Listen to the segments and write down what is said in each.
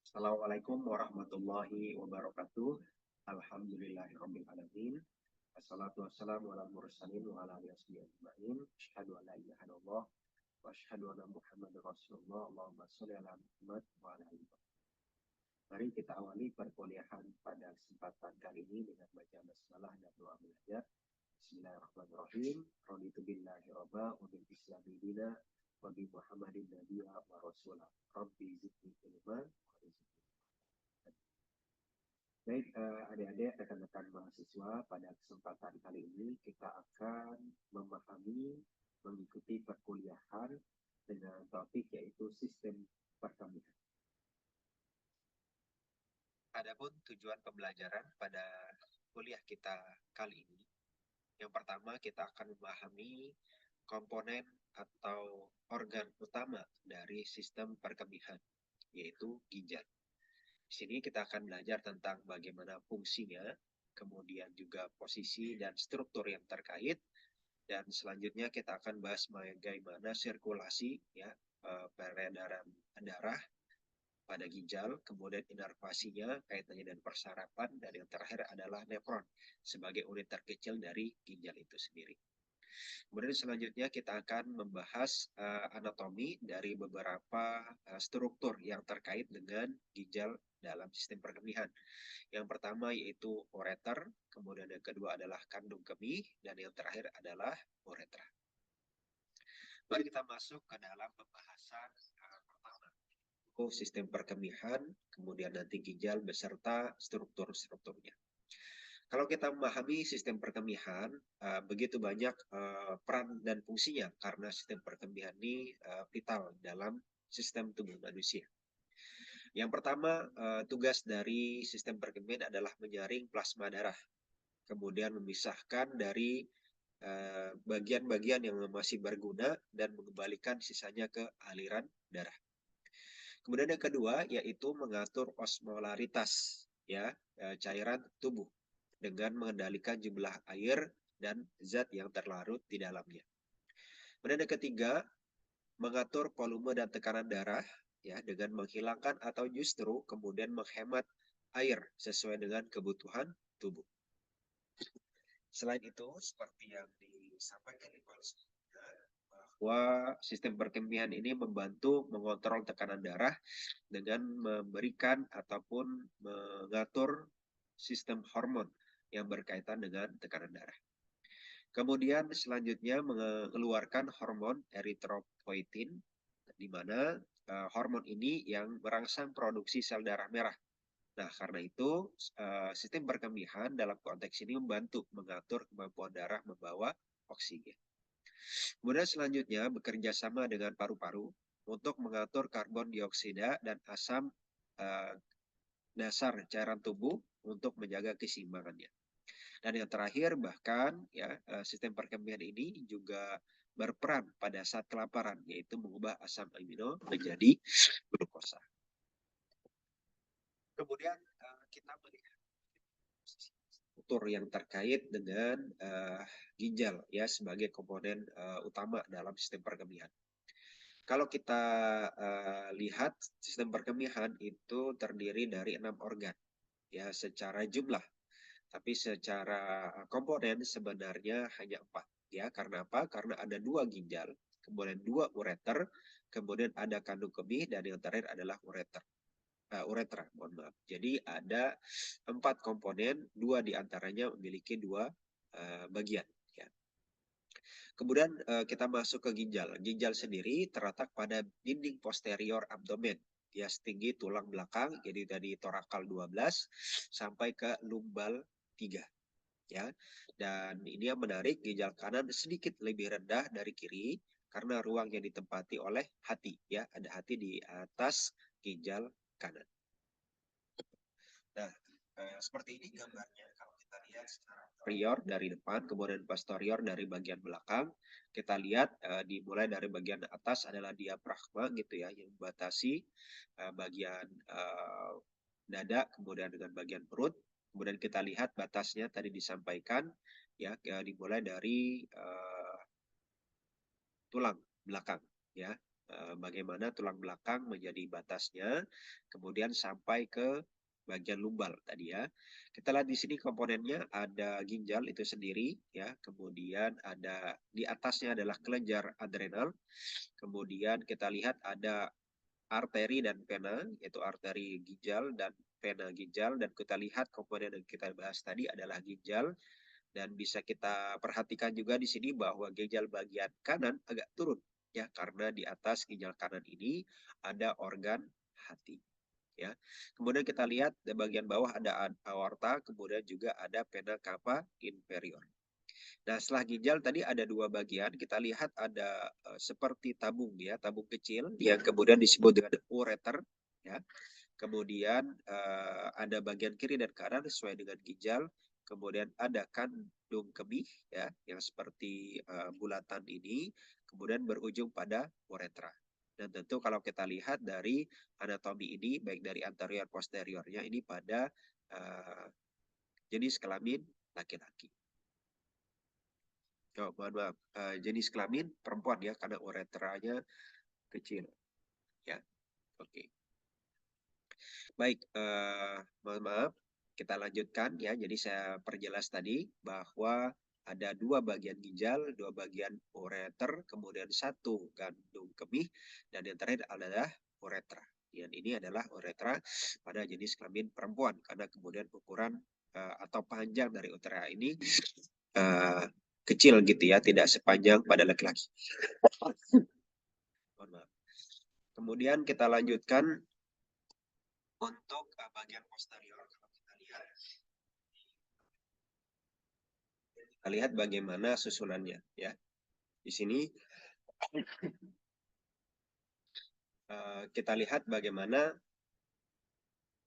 Assalamualaikum warahmatullahi wabarakatuh. Alhamdulillahirabbil alamin. Wassalatu wassalamu ala mursalin wa ala alihi ajmain. Asyhadu an la ilaha illallah wa asyhadu anna Muhammadar Rasulullah. Allahumma shalli ala Muhammad wa ala ali Muhammad. Mari kita awali perkuliahan pada kesempatan kali ini dengan baca basmalah dan doa belajar. Bismillahirrahmanirrahim. Raditu billahi rabba wa bil islami dina wa bi Muhammadin nabiyya wa rasulah. Rabbi zidni ilma wa rizqi. Baik, adik-adik, rekan-rekan mahasiswa, pada kesempatan kali ini kita akan memahami, mengikuti perkuliahan dengan topik yaitu sistem perkembangan. Adapun tujuan pembelajaran pada kuliah kita kali ini, yang pertama kita akan memahami komponen atau organ utama dari sistem perkembangan, yaitu ginjal. Di sini kita akan belajar tentang bagaimana fungsinya, kemudian juga posisi dan struktur yang terkait, dan selanjutnya kita akan bahas bagaimana sirkulasi, ya, peredaran darah pada ginjal, kemudian inervasinya, kaitannya dan persarapan, dan yang terakhir adalah nefron sebagai unit terkecil dari ginjal itu sendiri. Kemudian selanjutnya kita akan membahas anatomi dari beberapa struktur yang terkait dengan ginjal dalam sistem perkembangan. Yang pertama yaitu ureter, kemudian yang kedua adalah kandung kemih, dan yang terakhir adalah uretra. Mari kita masuk ke dalam pembahasan pertama. Sistem perkembangan, kemudian nanti ginjal beserta struktur-strukturnya. Kalau kita memahami sistem perkembangan, begitu banyak peran dan fungsinya karena sistem perkembangan ini vital dalam sistem tubuh manusia. Yang pertama, tugas dari sistem perkembangan adalah menyaring plasma darah, kemudian memisahkan dari bagian-bagian yang masih berguna dan mengembalikan sisanya ke aliran darah. Kemudian yang kedua yaitu mengatur osmolaritas, ya, cairan tubuh dengan mengendalikan jumlah air dan zat yang terlarut di dalamnya. Kemudian yang ketiga, mengatur volume dan tekanan darah, ya, dengan menghilangkan atau justru kemudian menghemat air sesuai dengan kebutuhan tubuh. Selain itu, seperti yang disampaikan di bahwa sistem perkembangan ini membantu mengontrol tekanan darah dengan memberikan ataupun mengatur sistem hormon yang berkaitan dengan tekanan darah. Kemudian selanjutnya mengeluarkan hormon eritropoietin, di mana hormon ini yang merangsang produksi sel darah merah. Nah, karena itu sistem perkembangan dalam konteks ini membantu mengatur kemampuan darah membawa oksigen. Kemudian selanjutnya bekerja sama dengan paru-paru untuk mengatur karbon dioksida dan asam dasar cairan tubuh untuk menjaga keseimbangannya. Dan yang terakhir bahkan ya sistem perkembangan ini juga berperan pada saat kelaparan, yaitu mengubah asam amino menjadi glukosa. Kemudian kita melihat struktur yang terkait dengan ginjal ya sebagai komponen utama dalam sistem perkembangan. Kalau kita lihat sistem perkembangan itu terdiri dari 6 organ ya secara jumlah, tapi secara komponen sebenarnya hanya 4 ya. Karena apa? Karena ada 2 ginjal, kemudian 2 ureter, kemudian ada kandung kemih, dan yang terakhir adalah uretra. Mohon maaf. Jadi ada 4 komponen, 2 diantaranya memiliki 2 bagian. Ya. Kemudian kita masuk ke ginjal. Ginjal sendiri terletak pada dinding posterior abdomen, ya setinggi tulang belakang, jadi dari torakal 12 sampai ke lumbal 3. Ya. Dan ini yang menarik, ginjal kanan sedikit lebih rendah dari kiri karena ruang yang ditempati oleh hati, ya. Ada hati di atas ginjal kanan. Nah, seperti ini gambarnya kalau kita lihat secara anterior dari depan, kemudian posterior dari bagian belakang. Kita lihat dimulai dari bagian atas adalah diafragma gitu ya, yang membatasi bagian dada, kemudian dengan bagian perut. Kemudian kita lihat batasnya tadi disampaikan ya, dimulai dari tulang belakang ya. bagaimana tulang belakang menjadi batasnya, kemudian sampai ke bagian lumbal tadi ya. Kita lihat di sini komponennya ada ginjal itu sendiri ya, kemudian ada di atasnya adalah kelenjar adrenal, kemudian kita lihat ada arteri dan vena, yaitu arteri ginjal dan vena ginjal, dan kita lihat komponen yang kita bahas tadi adalah ginjal. Dan bisa kita perhatikan juga di sini bahwa ginjal bagian kanan agak turun ya, karena di atas ginjal kanan ini ada organ hati ya. Kemudian kita lihat di bagian bawah ada aorta, kemudian juga ada vena cava inferior. Nah, setelah ginjal tadi ada dua bagian, kita lihat ada seperti tabung ya, tabung kecil yang kemudian disebut dengan ureter ya. Kemudian ada bagian kiri dan kanan sesuai dengan ginjal. Kemudian ada kandung kemih ya, yang seperti bulatan ini, kemudian berujung pada uretra. Dan tentu kalau kita lihat dari anatomi ini, baik dari anterior posteriornya ini pada jenis kelamin laki-laki. Oh, mohon maaf, jenis kelamin perempuan ya, karena uretranya kecil. Ya, oke. Baik, mohon maaf, kita lanjutkan ya. Jadi saya perjelas tadi bahwa ada dua bagian ginjal, dua bagian ureter, kemudian satu kandung kemih, dan yang terakhir adalah uretra. Dan ini adalah uretra pada jenis kelamin perempuan, karena kemudian ukuran atau panjang dari uretra ini kecil gitu ya, tidak sepanjang pada laki-laki. Mohon maaf. Kemudian kita lanjutkan untuk bagian posterior. Kalau kita lihat bagaimana susunannya ya. Di sini kita lihat bagaimana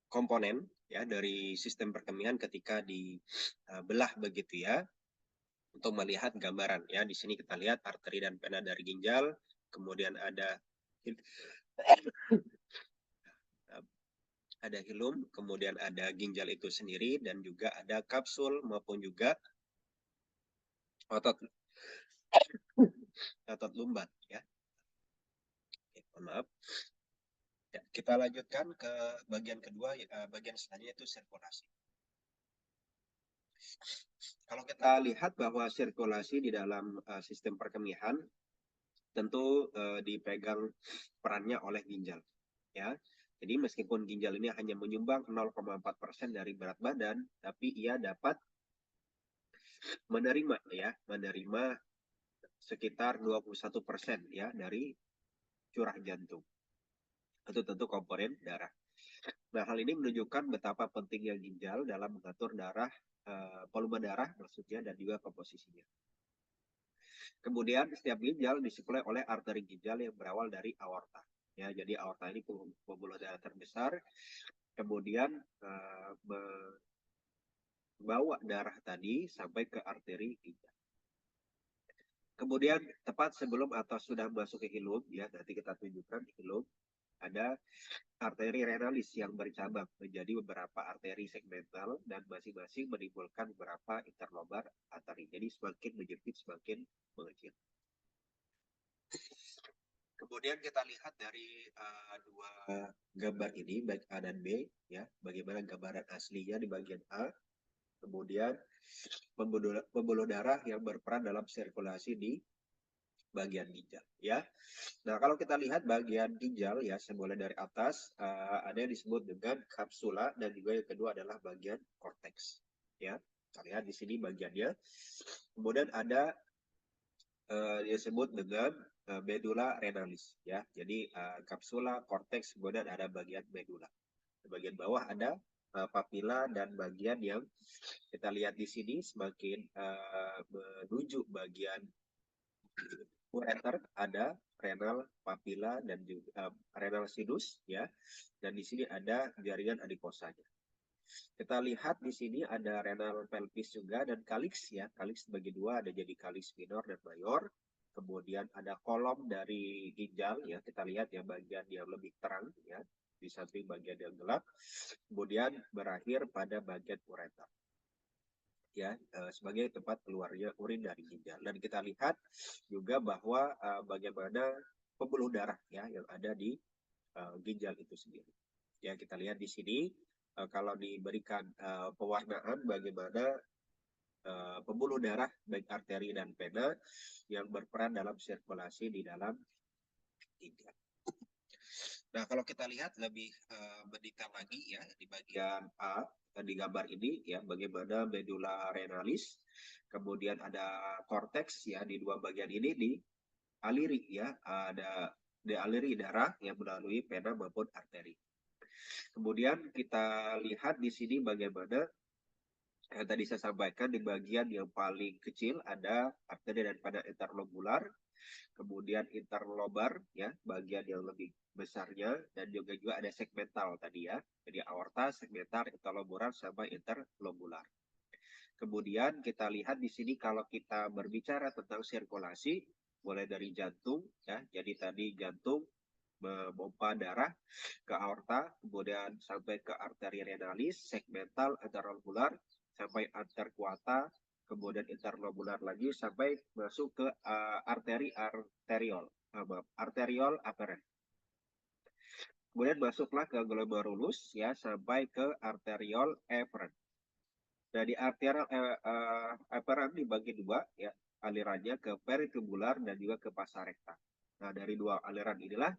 komponen ya dari sistem perkemihan ketika dibelah begitu ya. Untuk melihat gambaran ya, di sini kita lihat arteri dan vena dari ginjal, kemudian ada hilum, kemudian ada ginjal itu sendiri, dan juga ada kapsul maupun juga otot lumbar ya. Maaf. Ya, kita lanjutkan ke bagian kedua, bagian selanjutnya itu sirkulasi. Kalau kita lihat bahwa sirkulasi di dalam sistem perkemihan tentu dipegang perannya oleh ginjal ya. Jadi meskipun ginjal ini hanya menyumbang 0,4% dari berat badan, tapi ia dapat menerima sekitar 21% ya dari curah jantung. Itu tentu komponen darah. Nah, hal ini menunjukkan betapa pentingnya ginjal dalam mengatur volume darah maksudnya, dan juga komposisinya. Kemudian setiap ginjal disuplai oleh arteri ginjal yang berawal dari aorta. Ya, jadi aorta ini pembuluh darah terbesar, kemudian membawa darah tadi sampai ke arteri ginjal. Kemudian tepat sebelum atau sudah masuk ke hilum, ya nanti kita tunjukkan hilum, ada arteri renalis yang bercabang menjadi beberapa arteri segmental dan masing-masing menimbulkan beberapa interlobar arteri. Jadi semakin menyempit semakin mengecil. Kemudian kita lihat dari dua gambar ini, baik A dan B, ya, bagaimana gambaran aslinya di bagian A. Kemudian pembuluh darah yang berperan dalam sirkulasi di bagian ginjal, ya. Nah, kalau kita lihat bagian ginjal, ya, semula dari atas ada yang disebut dengan kapsula, dan juga yang kedua adalah bagian korteks, ya. Kita lihat di sini bagiannya. Kemudian ada disebut dengan medula renalis ya. Jadi kapsula, korteks, kemudian ada bagian medula. Di bagian bawah ada papila, dan bagian yang kita lihat di sini semakin menuju bagian ureter ada renal papila dan juga renal sinus ya. Dan di sini ada jaringan adiposanya. Kita lihat di sini ada renal pelvis juga dan kaliks ya. Kaliks bagi dua, ada jadi kaliks minor dan mayor. Kemudian ada kolom dari ginjal ya. Kita lihat ya bagian yang lebih terang ya, di samping bagian yang gelap. Kemudian berakhir pada bagian ureter ya, sebagai tempat keluarnya urin dari ginjal. Dan kita lihat juga bahwa bagaimana pembuluh darah ya yang ada di ginjal itu sendiri. Ya, kita lihat di sini kalau diberikan pewarnaan bagaimana pembuluh darah baik arteri dan vena yang berperan dalam sirkulasi di dalam ginjal. Nah, kalau kita lihat lebih mendetail lagi ya di bagian A di gambar ini ya bagaimana medula renalis, kemudian ada korteks ya di dua bagian ini dialiri ya ada dialiri darah yang melalui vena maupun arteri. Kemudian kita lihat di sini bagaimana yang tadi saya sampaikan di bagian yang paling kecil ada arteri dan vena interlobular, kemudian interlobar ya bagian yang lebih besarnya dan juga ada segmental tadi ya. Jadi aorta, segmental, interlobular sama interlobular. Kemudian kita lihat di sini kalau kita berbicara tentang sirkulasi mulai dari jantung ya. Jadi tadi jantung memompa darah ke aorta, kemudian sampai ke arteri renalis, segmental, interlobular, sampai arteriosa, kemudian interlobular lagi sampai masuk ke arteriol afferent. Kemudian masuklah ke glomerulus ya sampai ke arteriol efferent. Nah di arteriol efferent dibagi dua ya alirannya ke peritubular dan juga ke pasa rekta. Nah dari dua aliran inilah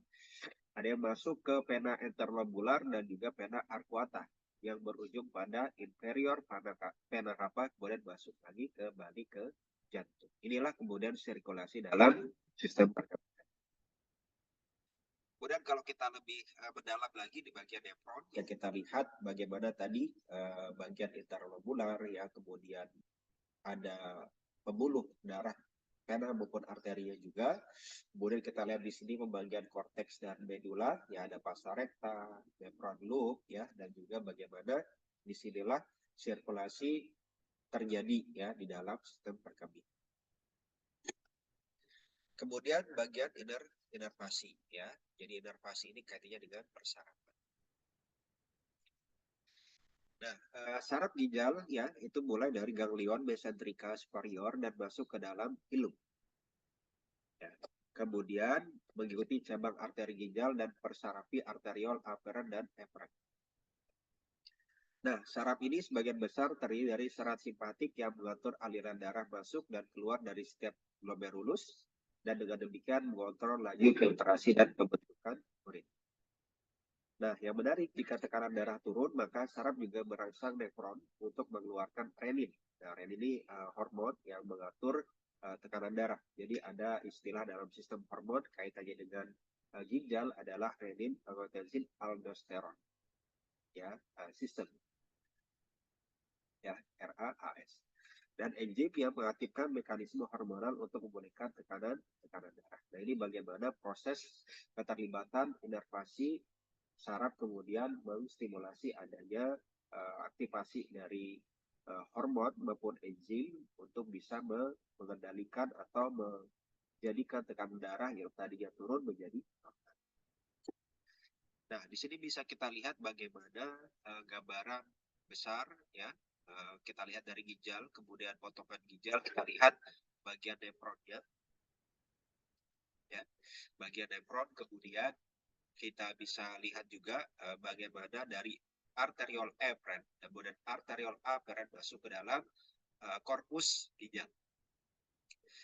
ada yang masuk ke vena interlobular dan juga vena arcuata yang berujung pada inferior vena cava kemudian masuk lagi kembali ke jantung. Inilah kemudian sirkulasi dalam sistem pernapasan. Kemudian kalau kita lebih mendalam lagi di bagian nephron, ya kita lihat bagaimana tadi bagian interlobular ya, kemudian ada pembuluh darah vena maupun arterinya juga. Kemudian kita lihat di sini pembagian korteks dan medula, ya ada pasa rekta, nephron loop, ya, dan juga bagaimana disinilah sirkulasi terjadi ya di dalam sistem perkembangan. Kemudian bagian inervasi, ya. Jadi inervasi ini kaitannya dengan persarapan. Nah, saraf ginjal ya itu mulai dari ganglion mesentrika superior dan masuk ke dalam hilum. Ya. Kemudian mengikuti cabang arteri ginjal dan persarafi arteriol afferent dan efferent. Nah, saraf ini sebagian besar terdiri dari serat simpatik yang mengatur aliran darah masuk dan keluar dari setiap glomerulus dan dengan demikian mengontrol laju filtrasi dan pembentukan urin. Nah, yang menarik jika tekanan darah turun, maka saraf juga merangsang nefron untuk mengeluarkan renin. Nah, renin ini hormon yang mengatur tekanan darah. Jadi ada istilah dalam sistem hormon kaitannya dengan ginjal adalah renin, angiotensin, aldosteron. Ya, sistem. Ya, RAAS. Dan enzim yang mengaktifkan mekanisme hormonal untuk memulihkan tekanan darah. Nah, ini bagaimana proses keterlibatan inervasi saraf kemudian menstimulasi adanya aktivasi dari hormon maupun enzim untuk bisa mengendalikan atau menjadikan tekanan darah yang tadinya turun menjadi normal. Nah, di sini bisa kita lihat bagaimana gambaran besar ya. Kita lihat dari ginjal, kemudian potongan ginjal, kita lihat bagian nefronnya. Ya, bagian nefron, kemudian kita bisa lihat juga bagaimana dari arteriol efferent, kemudian arteriol afferent masuk ke dalam korpus ginjal.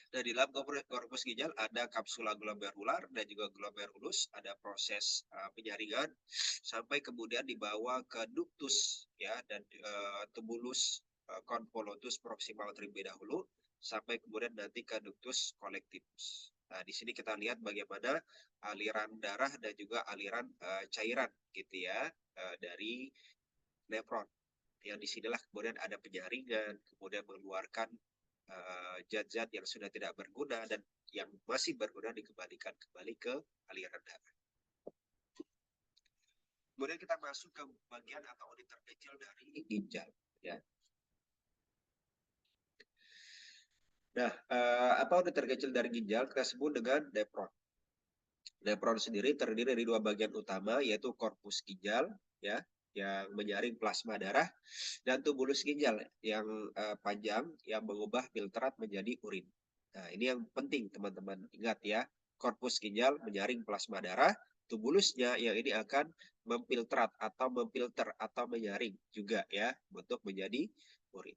Dan di dalam korpus ginjal ada kapsula glomerular dan juga glomerulus, ada proses penyaringan sampai kemudian dibawa ke ductus ya dan tubulus convolutus proximal terlebih dahulu sampai kemudian nanti ke ductus collectivus. Nah, di sini kita lihat bagaimana aliran darah dan juga aliran cairan gitu ya dari nefron. Yang disinilah kemudian ada penyaringan, kemudian mengeluarkan zat-zat yang sudah tidak berguna dan yang masih berguna dikembalikan kembali ke aliran darah. Kemudian kita masuk ke bagian atau unit terkecil dari ginjal. Ya. Nah, apa unit terkecil dari ginjal kita sebut dengan nefron. Nefron sendiri terdiri dari dua bagian utama yaitu korpus ginjal ya yang menyaring plasma darah dan tubulus ginjal yang panjang yang mengubah filtrat menjadi urin. Nah, ini yang penting teman-teman ingat ya. korpus ginjal menyaring plasma darah, tubulusnya yang ini akan memfiltrat atau memfilter atau menyaring juga ya untuk menjadi urin.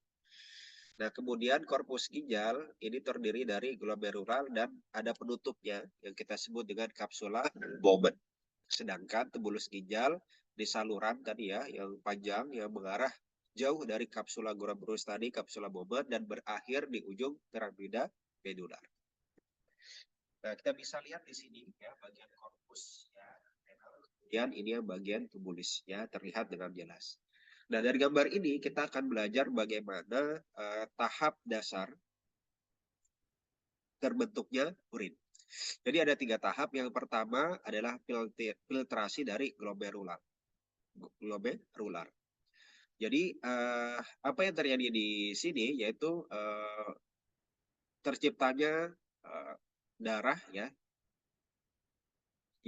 Nah, kemudian korpus ginjal ini terdiri dari glomerular dan ada penutupnya yang kita sebut dengan kapsula Bowman. Sedangkan tubulus ginjal di saluran tadi ya yang panjang yang mengarah jauh dari kapsula glomerulus tadi, kapsula Bowman, dan berakhir di ujung piramida medular. Nah, kita bisa lihat di sini ya bagian korpus ya. Kemudian ini yang bagian tubulusnya terlihat dengan jelas. Nah, dari gambar ini kita akan belajar bagaimana tahap dasar terbentuknya urin. Jadi ada 3 tahap. Yang pertama adalah filtrasi dari glomerular. Jadi apa yang terjadi di sini yaitu terciptanya darah ya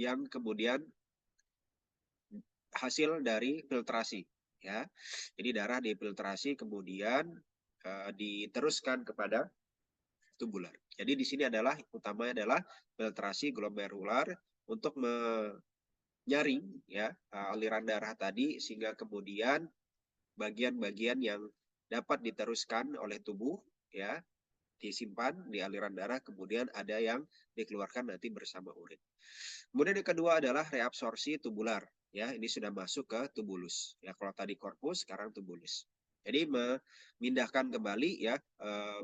yang kemudian hasil dari filtrasi ya. Jadi darah difiltrasi kemudian diteruskan kepada tubular. Jadi di sini adalah utamanya adalah filtrasi glomerular untuk menyaring ya aliran darah tadi sehingga kemudian bagian-bagian yang dapat diteruskan oleh tubuh ya disimpan di aliran darah, kemudian ada yang dikeluarkan nanti bersama urin. Kemudian yang kedua adalah reabsorpsi tubular ya, ini sudah masuk ke tubulus ya. Kalau tadi korpus, sekarang tubulus. Jadi memindahkan kembali ya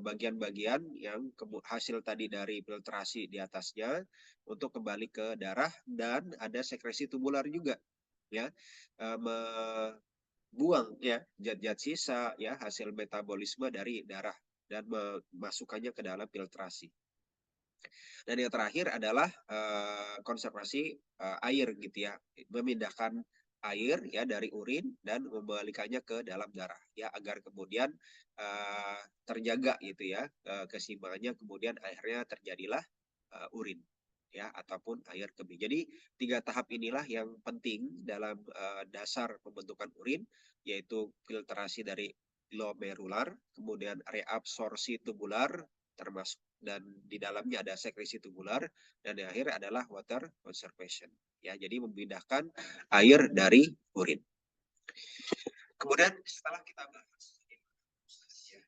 bagian-bagian yang hasil tadi dari filtrasi di atasnya untuk kembali ke darah, dan ada sekresi tubular juga ya, buang ya zat-zat sisa ya hasil metabolisme dari darah dan memasukkannya ke dalam filtrasi. Dan yang terakhir adalah konservasi air gitu ya, memindahkan air ya dari urin dan membalikannya ke dalam darah ya agar kemudian terjaga gitu ya keseimbangannya, kemudian akhirnya terjadilah urin ya ataupun air kemih. Jadi 3 tahap inilah yang penting dalam dasar pembentukan urin, yaitu filtrasi dari glomerular, kemudian reabsorpsi tubular termasuk, dan di dalamnya ada sekresi tubular, dan di akhir adalah water conservation ya. Jadi memindahkan air dari urin. Kemudian setelah kita bahas ya,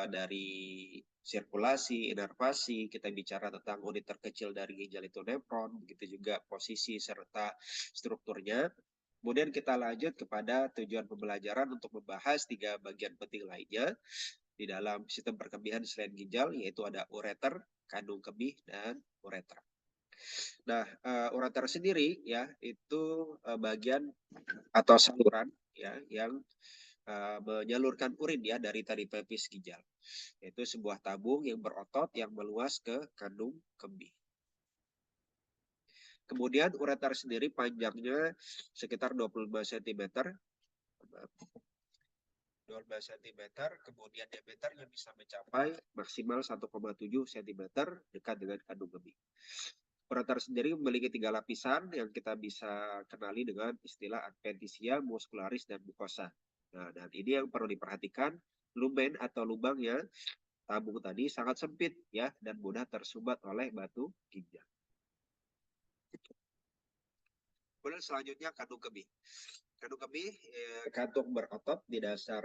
dari sirkulasi, inervasi, kita bicara tentang unit terkecil dari ginjal itu nefron, begitu juga posisi serta strukturnya. Kemudian kita lanjut kepada tujuan pembelajaran untuk membahas 3 bagian penting lainnya di dalam sistem perkemihan selain ginjal, yaitu ada ureter, kandung kemih, dan uretra. Nah, ureter sendiri ya itu bagian atau saluran ya yang menyalurkan urin ya dari tadi pelvis ginjal. Yaitu sebuah tabung yang berotot yang meluas ke kandung kemih. Kemudian ureter sendiri panjangnya sekitar 25 cm. 12 cm, kemudian diameternya bisa mencapai maksimal 1,7 cm dekat dengan kandung kemih. Ureter sendiri memiliki 3 lapisan yang kita bisa kenali dengan istilah adventitia, muscularis, dan mucosa. Nah, dan ini yang perlu diperhatikan, lumen atau lubangnya tabung tadi sangat sempit ya dan mudah tersumbat oleh batu ginjal. Kemudian selanjutnya kandung kemih. Kandung kemih kantung berotot di dasar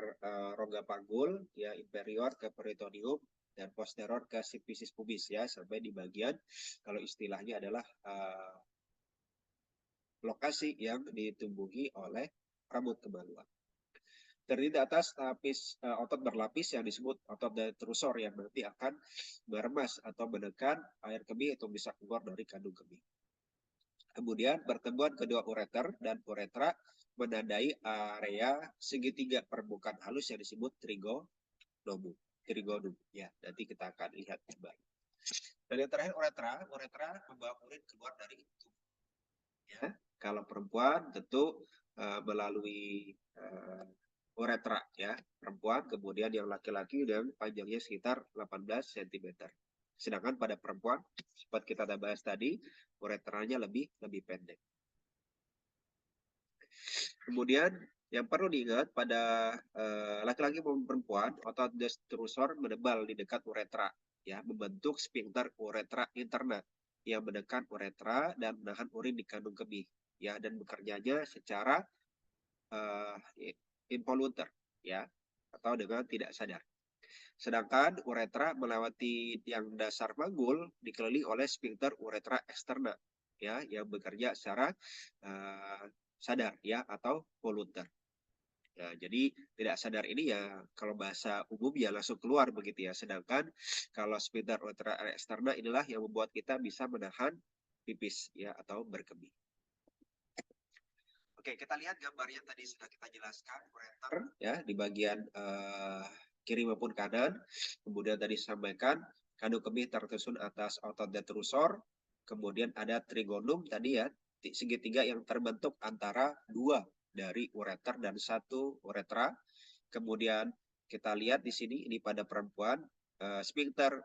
rongga panggul ya, inferior ke peritoneum dan posterior ke sifisis pubis ya, sampai di bagian kalau istilahnya adalah lokasi yang ditumbuhi oleh rambut kemaluan. Terdiri di atas lapis otot berlapis yang disebut otot detrusor yang nanti akan meremas atau menekan air kemih untuk bisa keluar dari kandung kemih. Kemudian pertemuan kedua ureter dan uretra menandai area segitiga permukaan halus yang disebut trigonum. Ya, nanti kita akan lihat kembali. Dan yang terakhir uretra membawa urin keluar dari tubuh. Ya, kalau perempuan tentu melalui uretra ya, perempuan, kemudian yang laki-laki yang panjangnya sekitar 18 cm. Sedangkan pada perempuan, seperti kita sudah bahas tadi, uretranya lebih pendek. Kemudian yang perlu diingat pada laki-laki maupun perempuan, otot detrusor menebal di dekat uretra ya, membentuk sphincter uretra interna. yang menekan uretra dan menahan urin di kandung kemih, ya, dan bekerjanya secara uh, involuntary, ya, atau dengan tidak sadar. Sedangkan uretra melewati tiang dasar manggul dikelilingi oleh sphincter uretra eksterna, ya, yang bekerja secara sadar, ya, atau volunter. Ya, jadi tidak sadar ini ya kalau bahasa umum ya langsung keluar begitu ya. Sedangkan kalau sphincter uretra eksterna inilah yang membuat kita bisa menahan pipis, ya, atau berkemih. Oke, kita lihat gambarnya tadi sudah kita jelaskan ureter, ya, di bagian kiri maupun kanan. Kemudian tadi disampaikan kandung kemih tersusun atas otot detrusor. Kemudian ada trigonum tadi ya, segitiga yang terbentuk antara dua dari ureter dan satu uretra. Kemudian kita lihat di sini ini pada perempuan sphincter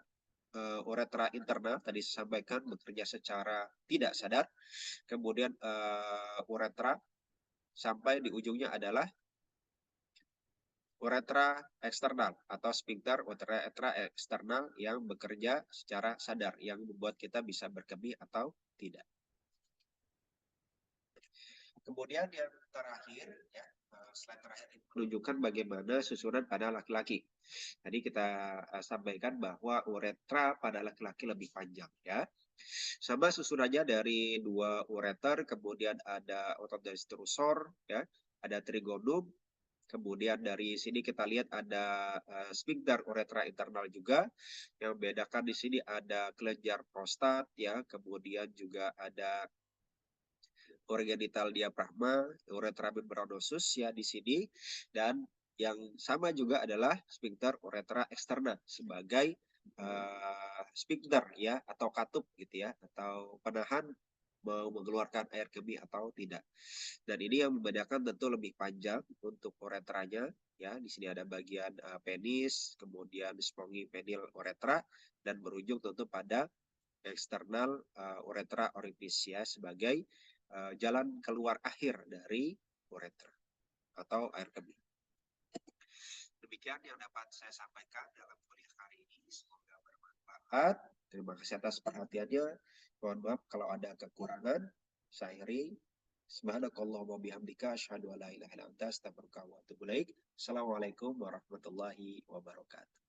uretra interna tadi disampaikan bekerja secara tidak sadar. Kemudian uretra sampai di ujungnya adalah uretra eksternal atau sphincter uretra eksternal yang bekerja secara sadar, yang membuat kita bisa berkemih atau tidak. Kemudian yang terakhir, ya, slide terakhir ini menunjukkan bagaimana susunan pada laki-laki. Tadi kita sampaikan bahwa uretra pada laki-laki lebih panjang, ya. Sama susunannya dari dua ureter, kemudian ada otot detrusor, ya, ada trigonum. Kemudian dari sini kita lihat ada sphincter uretra internal juga. Yang membedakan di sini ada kelenjar prostat, ya, kemudian juga ada organ genital diafragma, uretra membranosus, ya, di sini. Dan yang sama juga adalah sphincter uretra eksterna sebagai sphincter, ya, atau katup gitu ya, atau penahan mau mengeluarkan air kemih atau tidak. Dan ini yang membedakan tentu lebih panjang untuk uretranya, ya. Di sini ada bagian penis, kemudian spongy penile uretra, dan berujung tentu pada eksternal uretra orifice, ya, sebagai jalan keluar akhir dari uretra atau air kemih. Demikian yang dapat saya sampaikan dalam kuliah hari ini. Semoga bermanfaat. Terima kasih atas perhatiannya. Mohon maaf kalau ada kekurangan. Saya akhiri. Subhanakallahumma bihamdika asyhadu an la ilaha illa anta astaghfiruka wa atubu ilaik. Assalamualaikum warahmatullahi wabarakatuh.